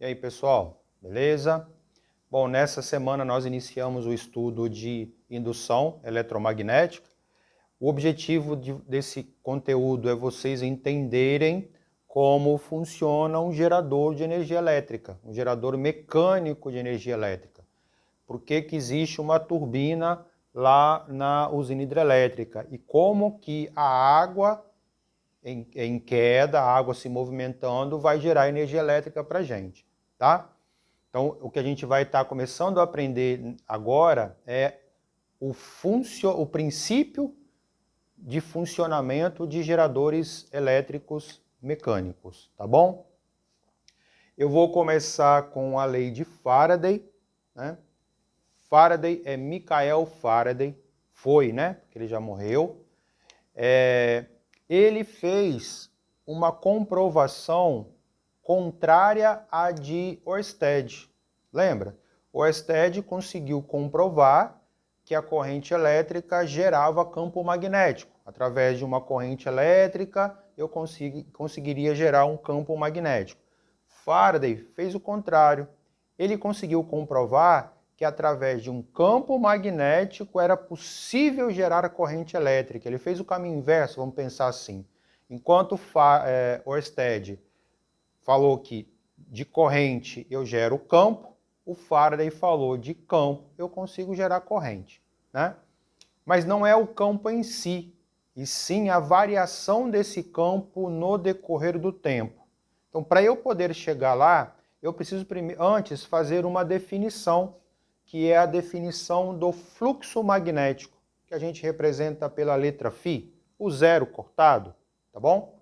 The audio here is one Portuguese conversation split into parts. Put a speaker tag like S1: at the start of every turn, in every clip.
S1: E aí, pessoal, beleza? Bom, nessa semana nós iniciamos o estudo de indução eletromagnética. O objetivo desse conteúdo é vocês entenderem como funciona um gerador de energia elétrica, um gerador mecânico de energia elétrica. Por que existe uma turbina lá na usina hidrelétrica e como que a água em queda, a água se movimentando, vai gerar energia elétrica para a gente, tá? Então, o que a gente vai estar começando a aprender agora é o princípio de funcionamento de geradores elétricos mecânicos, tá bom? Eu vou começar com a lei de Faraday, né? Faraday é Michael Faraday, foi, né? Porque ele já morreu. Ele fez uma comprovação contrária à de Ørsted. Lembra? Ørsted conseguiu comprovar que a corrente elétrica gerava campo magnético. Através de uma corrente elétrica, eu conseguiria gerar um campo magnético. Faraday fez o contrário. Ele conseguiu comprovar que através de um campo magnético era possível gerar a corrente elétrica. Ele fez o caminho inverso, vamos pensar assim. Enquanto Ørsted falou que de corrente eu gero campo, o Faraday falou de campo eu consigo gerar corrente, né? Mas não é o campo em si, e sim a variação desse campo no decorrer do tempo. Então, para eu poder chegar lá, eu preciso antes fazer uma definição, que é a definição do fluxo magnético, que a gente representa pela letra Φ, o zero cortado, tá bom?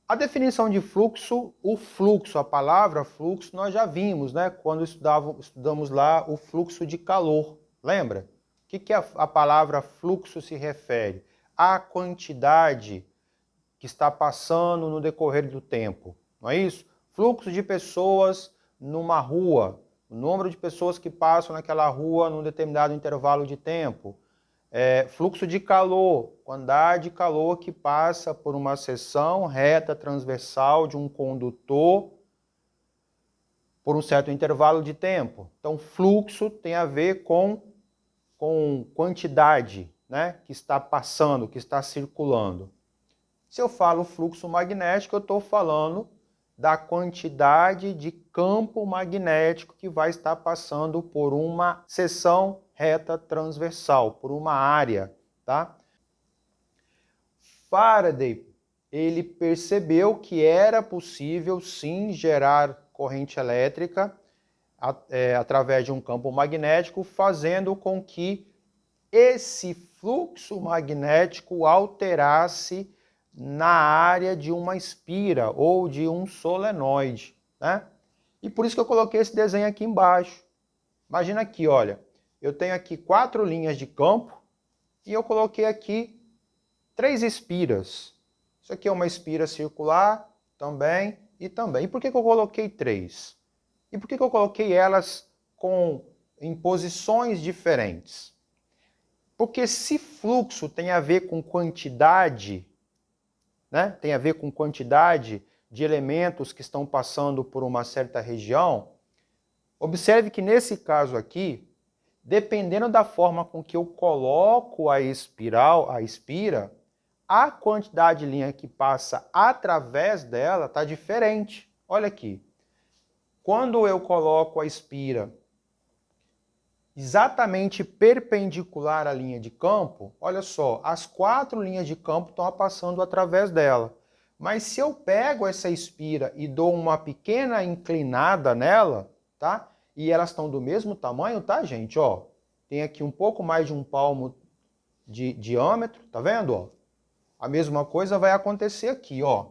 S1: A definição de fluxo, a palavra fluxo, nós já vimos, né? Quando estudamos lá o fluxo de calor, lembra? O que a palavra fluxo se refere? A quantidade que está passando no decorrer do tempo, não é isso? Fluxo de pessoas numa rua, o número de pessoas que passam naquela rua num determinado intervalo de tempo. Fluxo de calor, quantidade de calor que passa por uma seção reta transversal de um condutor por um certo intervalo de tempo. Então, fluxo tem a ver com quantidade, né, que está passando, que está circulando. Se eu falo fluxo magnético, eu estou falando da quantidade de campo magnético que vai estar passando por uma seção reta transversal, por uma área, tá? Faraday, ele percebeu que era possível sim gerar corrente elétrica através de um campo magnético, fazendo com que esse fluxo magnético alterasse na área de uma espira ou de um solenoide, né? E por isso que eu coloquei esse desenho aqui embaixo. Imagina aqui, olha, eu tenho aqui 4 linhas de campo e eu coloquei aqui 3 espiras. Isso aqui é uma espira circular também e também. E por que eu coloquei 3? E por que eu coloquei elas em posições diferentes? Porque se fluxo tem a ver com quantidade, né? Tem a ver com quantidade de elementos que estão passando por uma certa região, observe que nesse caso aqui, dependendo da forma com que eu coloco a espira, a quantidade de linha que passa através dela está diferente. Olha aqui. Quando eu coloco a espira exatamente perpendicular à linha de campo, olha só, as 4 linhas de campo estão passando através dela. Mas se eu pego essa espira e dou uma pequena inclinada nela, tá? E elas estão do mesmo tamanho, tá, gente? Ó, tem aqui um pouco mais de 1 palmo de diâmetro, tá vendo? Ó? A mesma coisa vai acontecer aqui, ó.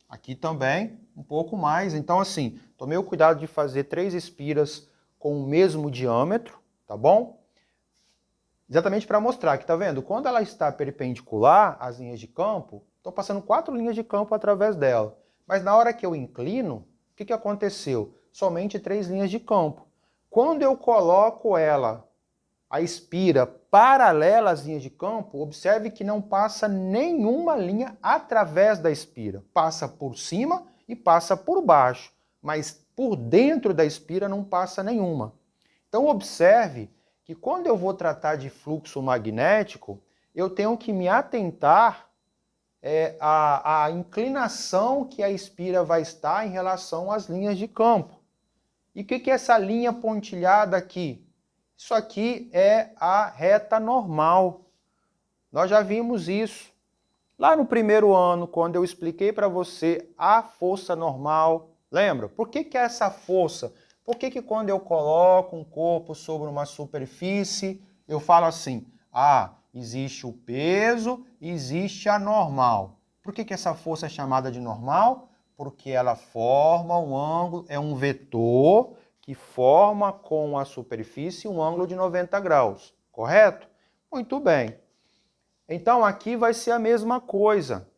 S1: Aqui também, um pouco mais. Então, assim, tomei o cuidado de fazer 3 espiras com o mesmo diâmetro, tá bom? Exatamente para mostrar que, tá vendo? Quando ela está perpendicular às linhas de campo, estão passando 4 linhas de campo através dela. Mas na hora que eu inclino, o que aconteceu? Somente 3 linhas de campo. Quando eu coloco a espira paralela às linhas de campo, observe que não passa nenhuma linha através da espira. Passa por cima e passa por baixo. Mas por dentro da espira não passa nenhuma. Então observe que quando eu vou tratar de fluxo magnético, eu tenho que me atentar à inclinação que a espira vai estar em relação às linhas de campo. E o que é essa linha pontilhada aqui? Isso aqui é a reta normal. Nós já vimos isso lá no primeiro ano, quando eu expliquei para você a força normal. Lembra? Por que é essa força? Por que quando eu coloco um corpo sobre uma superfície, eu falo assim, existe o peso, existe a normal. Por que essa força é chamada de normal? Porque ela forma um ângulo, é um vetor que forma com a superfície um ângulo de 90 graus, correto? Muito bem. Então aqui vai ser a mesma coisa.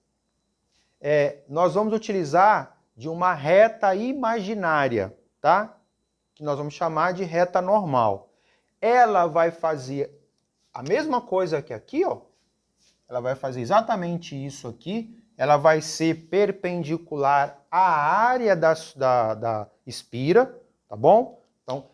S1: Nós vamos utilizar de uma reta imaginária, tá? Que nós vamos chamar de reta normal. Ela vai fazer a mesma coisa que aqui, ó. Ela vai fazer exatamente isso aqui. Ela vai ser perpendicular à área da espira, tá bom? Então,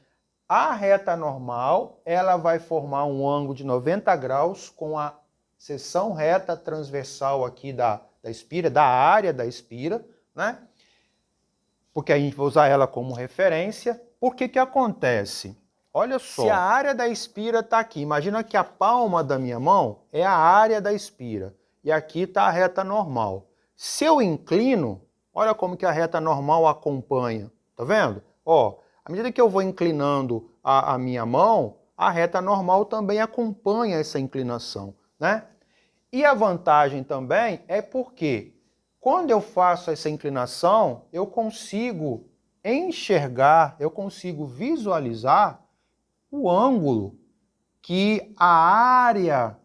S1: a reta normal, ela vai formar um ângulo de 90 graus com a seção reta transversal aqui da espira, da área da espira, né? Porque a gente vai usar ela como referência. Por que acontece? Olha só, se a área da espira está aqui, imagina que a palma da minha mão é a área da espira, e aqui está a reta normal. Se eu inclino, olha como que a reta normal acompanha, tá vendo? Ó, à medida que eu vou inclinando a minha mão, a reta normal também acompanha essa inclinação, né? E a vantagem também é porque quando eu faço essa inclinação, eu consigo enxergar, eu consigo visualizar o ângulo que a área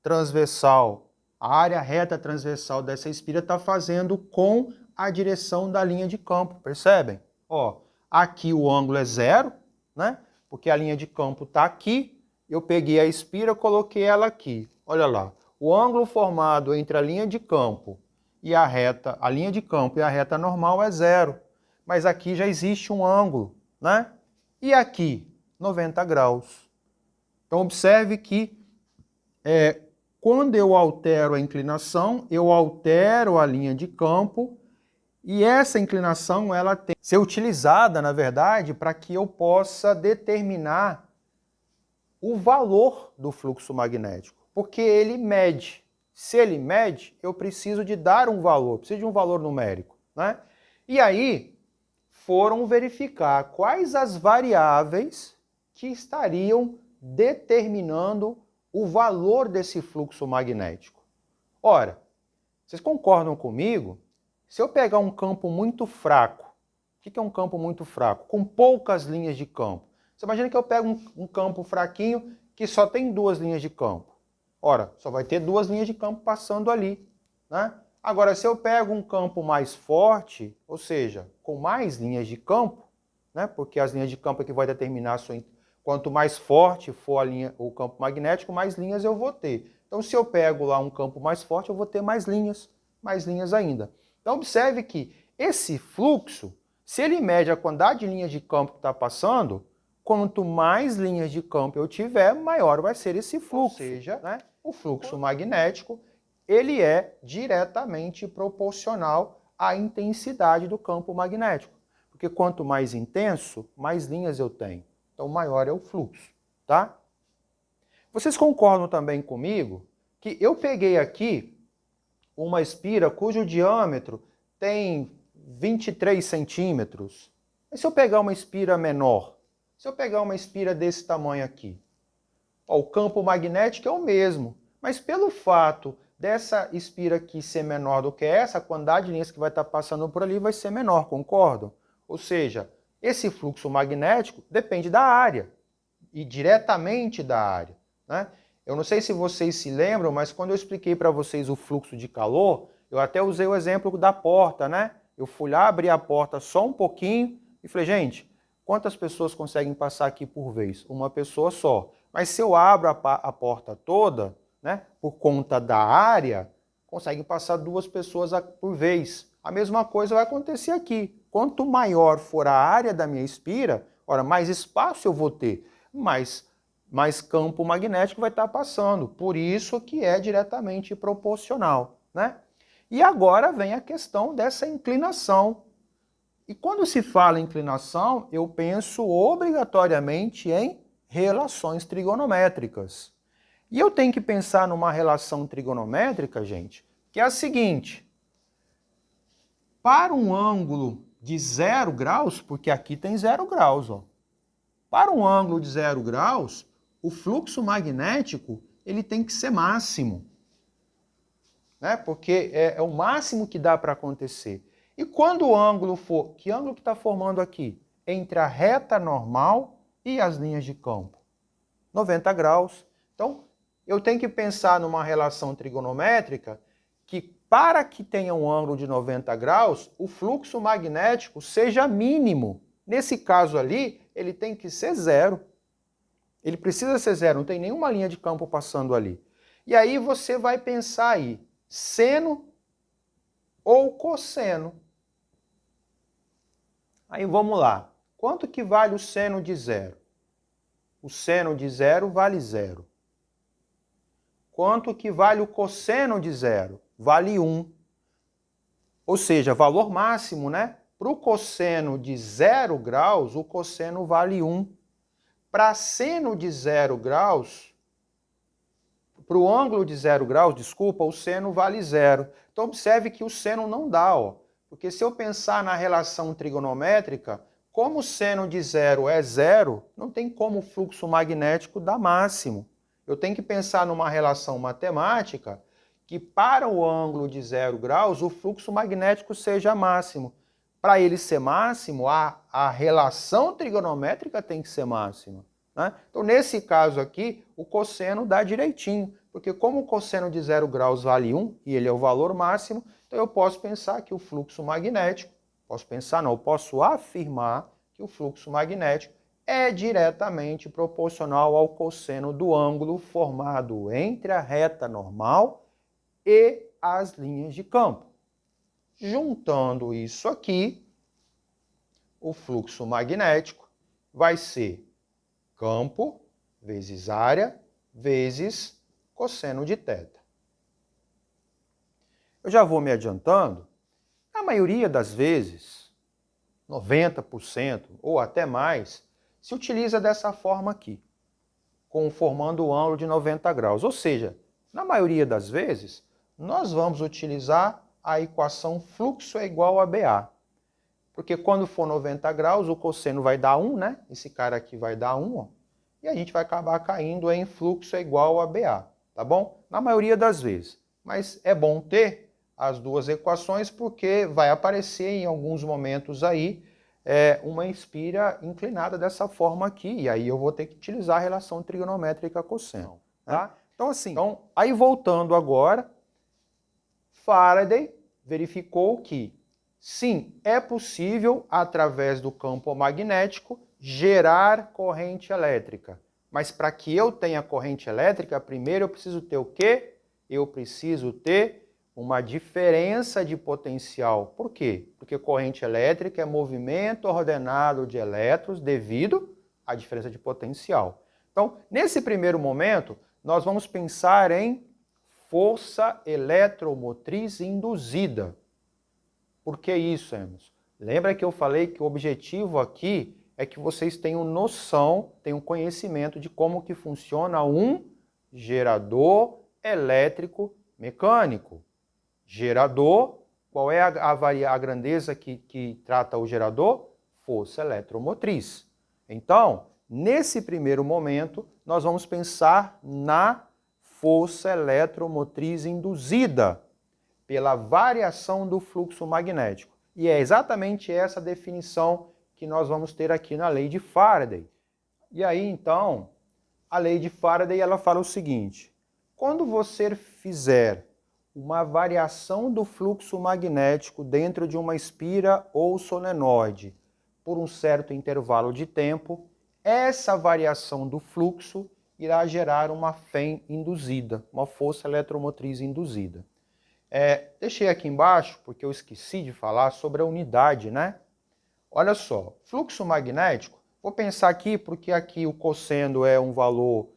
S1: transversal, a área reta transversal dessa espira está fazendo com a direção da linha de campo, percebem? Ó, aqui o ângulo é 0, né? Porque a linha de campo está aqui, eu peguei a espira, coloquei ela aqui. Olha lá, o ângulo formado entre a linha de campo e a reta, a linha de campo e a reta normal é 0. Mas aqui já existe um ângulo, né? E aqui, 90 graus. Então observe que quando eu altero a inclinação, eu altero a linha de campo e essa inclinação ela tem que ser utilizada, na verdade, para que eu possa determinar o valor do fluxo magnético, porque ele mede. Se ele mede, eu preciso de dar um valor, preciso de um valor numérico, né? E aí foram verificar quais as variáveis que estariam determinando o valor desse fluxo magnético. Ora, vocês concordam comigo? Se eu pegar um campo muito fraco, o que é um campo muito fraco? Com poucas linhas de campo. Você imagina que eu pego um campo fraquinho que só tem 2 linhas de campo. Ora, só vai ter 2 linhas de campo passando ali, né? Agora, se eu pego um campo mais forte, ou seja, com mais linhas de campo, né? Porque as linhas de campo é que vai determinar a sua... Quanto mais forte for o campo magnético, mais linhas eu vou ter. Então, se eu pego lá um campo mais forte, eu vou ter mais linhas ainda. Então, observe que esse fluxo, se ele mede a quantidade de linhas de campo que está passando, quanto mais linhas de campo eu tiver, maior vai ser esse fluxo. Ou seja, né, o fluxo magnético, ele é diretamente proporcional à intensidade do campo magnético. Porque quanto mais intenso, mais linhas eu tenho. Então, maior é o fluxo, tá? Vocês concordam também comigo que eu peguei aqui uma espira cujo diâmetro tem 23 centímetros. E se eu pegar uma espira menor? Se eu pegar uma espira desse tamanho aqui? Ó, o campo magnético é o mesmo, mas pelo fato dessa espira aqui ser menor do que essa, a quantidade de linhas que vai estar passando por ali vai ser menor, concordam? Ou seja, esse fluxo magnético depende da área, e diretamente da área, né? Eu não sei se vocês se lembram, mas quando eu expliquei para vocês o fluxo de calor, eu até usei o exemplo da porta, né? Eu fui lá, abri a porta só um pouquinho e falei, gente, quantas pessoas conseguem passar aqui por vez? Uma pessoa só. Mas se eu abro a porta toda, né, por conta da área, conseguem passar 2 pessoas por vez. A mesma coisa vai acontecer aqui. Quanto maior for a área da minha espira, ora, mais espaço eu vou ter, mais campo magnético vai estar passando. Por isso que é diretamente proporcional, né? E agora vem a questão dessa inclinação. E quando se fala em inclinação, eu penso obrigatoriamente em relações trigonométricas. E eu tenho que pensar numa relação trigonométrica, gente, que é a seguinte. Para um ângulo de 0 graus, porque aqui tem 0 graus, ó. Para um ângulo de 0 graus, o fluxo magnético ele tem que ser máximo, né? Porque é o máximo que dá para acontecer. E quando o ângulo for, que ângulo que está formando aqui? Entre a reta normal e as linhas de campo? 90 graus. Então, eu tenho que pensar numa relação trigonométrica que, para que tenha um ângulo de 90 graus, o fluxo magnético seja mínimo. Nesse caso ali, ele tem que ser zero. Ele precisa ser zero, não tem nenhuma linha de campo passando ali. E aí você vai pensar aí, seno ou cosseno. Aí vamos lá. Quanto que vale o seno de zero? O seno de zero vale zero. Quanto que vale o cosseno de zero? Vale 1. Ou seja, valor máximo, né? Para o cosseno de 0 graus, o cosseno vale 1. Para seno de 0 graus, para o ângulo de 0 graus, desculpa, o seno vale 0. Então observe que o seno não dá, ó. Porque se eu pensar na relação trigonométrica, como o seno de 0 é 0, não tem como o fluxo magnético dar máximo. Eu tenho que pensar numa relação matemática que para o ângulo de 0 graus o fluxo magnético seja máximo. Para ele ser máximo, a relação trigonométrica tem que ser máxima, né? Então, nesse caso aqui, o cosseno dá direitinho, porque como o cosseno de 0 graus vale 1 e ele é o valor máximo, então eu posso pensar que o fluxo magnético, eu posso afirmar que o fluxo magnético é diretamente proporcional ao cosseno do ângulo formado entre a reta normal e as linhas de campo. Juntando isso aqui, o fluxo magnético vai ser campo vezes área vezes cosseno de θ. Eu já vou me adiantando. Na maioria das vezes, 90% ou até mais, se utiliza dessa forma aqui, formando o ângulo de 90 graus. Ou seja, na maioria das vezes, nós vamos utilizar a equação fluxo é igual a BA. Porque quando for 90 graus, o cosseno vai dar 1, né? Esse cara aqui vai dar 1, ó. E a gente vai acabar caindo em fluxo é igual a BA, tá bom? Na maioria das vezes. Mas é bom ter as duas equações porque vai aparecer em alguns momentos aí uma espira inclinada dessa forma aqui. E aí eu vou ter que utilizar a relação trigonométrica cosseno, tá? Então assim, aí voltando agora, Faraday verificou que sim, é possível, através do campo magnético, gerar corrente elétrica. Mas para que eu tenha corrente elétrica, primeiro eu preciso ter o quê? Eu preciso ter uma diferença de potencial. Por quê? Porque corrente elétrica é movimento ordenado de elétrons devido à diferença de potencial. Então, nesse primeiro momento, nós vamos pensar em força eletromotriz induzida. Por que isso, Emerson? Lembra que eu falei que o objetivo aqui é que vocês tenham noção, tenham conhecimento de como que funciona um gerador elétrico mecânico. Gerador, qual é a grandeza que trata o gerador? Força eletromotriz. Então, nesse primeiro momento, nós vamos pensar na força eletromotriz induzida pela variação do fluxo magnético. E é exatamente essa definição que nós vamos ter aqui na lei de Faraday. E aí, então, a lei de Faraday ela fala o seguinte: quando você fizer uma variação do fluxo magnético dentro de uma espira ou solenoide por um certo intervalo de tempo, essa variação do fluxo irá gerar uma FEM induzida, uma força eletromotriz induzida. Deixei aqui embaixo, porque eu esqueci de falar sobre a unidade, né? Olha só, fluxo magnético, vou pensar aqui, porque aqui o cosseno é um valor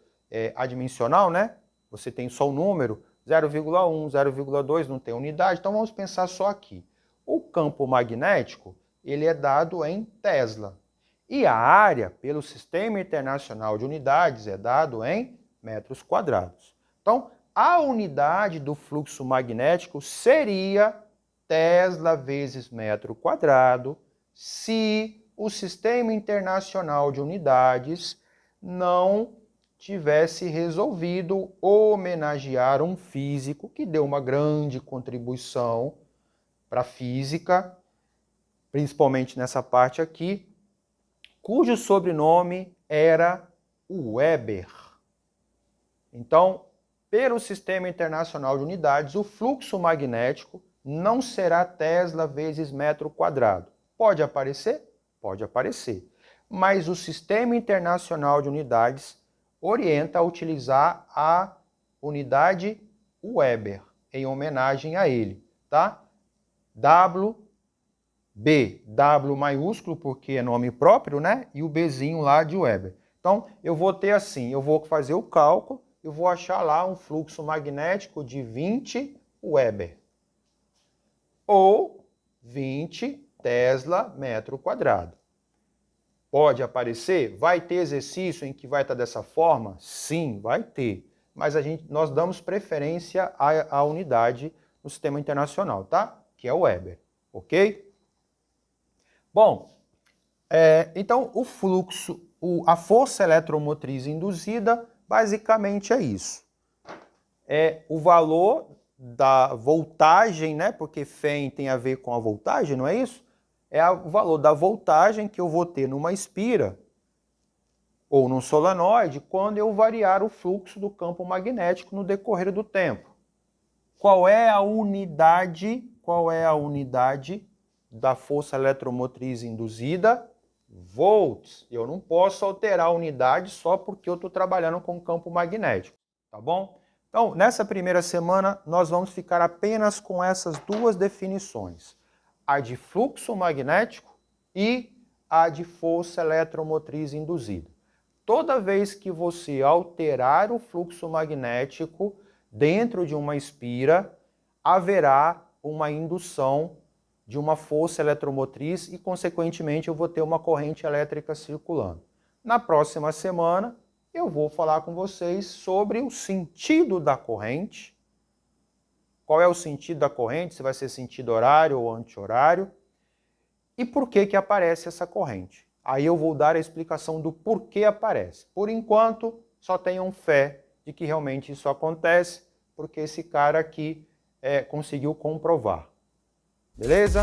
S1: adimensional, né? Você tem só o número, 0,1, 0,2, não tem unidade, então vamos pensar só aqui. O campo magnético, ele é dado em Tesla. E a área, pelo Sistema Internacional de Unidades, é dado em metros quadrados. Então, a unidade do fluxo magnético seria Tesla vezes metro quadrado, se o Sistema Internacional de Unidades não tivesse resolvido homenagear um físico que deu uma grande contribuição para a física, principalmente nessa parte aqui, cujo sobrenome era Weber. Então, pelo Sistema Internacional de Unidades, o fluxo magnético não será Tesla vezes metro quadrado. Pode aparecer? Pode aparecer. Mas o Sistema Internacional de Unidades orienta a utilizar a unidade Weber, em homenagem a ele, tá? W maiúsculo, porque é nome próprio, né? E o Bzinho lá de Weber. Então, eu vou ter assim, eu vou fazer o cálculo, eu vou achar lá um fluxo magnético de 20 Weber. Ou 20 Tesla metro quadrado. Pode aparecer? Vai ter exercício em que vai estar dessa forma? Sim, vai ter. Mas nós damos preferência à unidade no sistema internacional, tá? Que é o Weber, ok? Bom, então o fluxo, a força eletromotriz induzida, basicamente é isso. É o valor da voltagem, né? Porque Fem tem a ver com a voltagem, não é isso? É o valor da voltagem que eu vou ter numa espira ou num solenoide quando eu variar o fluxo do campo magnético no decorrer do tempo. Qual é a unidade? Qual é a unidade da força eletromotriz induzida? Volts. Eu não posso alterar a unidade só porque eu estou trabalhando com campo magnético, tá bom? Então, nessa primeira semana, nós vamos ficar apenas com essas duas definições. A de fluxo magnético e a de força eletromotriz induzida. Toda vez que você alterar o fluxo magnético dentro de uma espira, haverá uma indução de uma força eletromotriz e, consequentemente, eu vou ter uma corrente elétrica circulando. Na próxima semana, eu vou falar com vocês sobre o sentido da corrente. Qual é o sentido da corrente? Se vai ser sentido horário ou anti-horário. E por que aparece essa corrente? Aí eu vou dar a explicação do porquê aparece. Por enquanto, só tenham fé de que realmente isso acontece, porque esse cara aqui conseguiu comprovar. Beleza?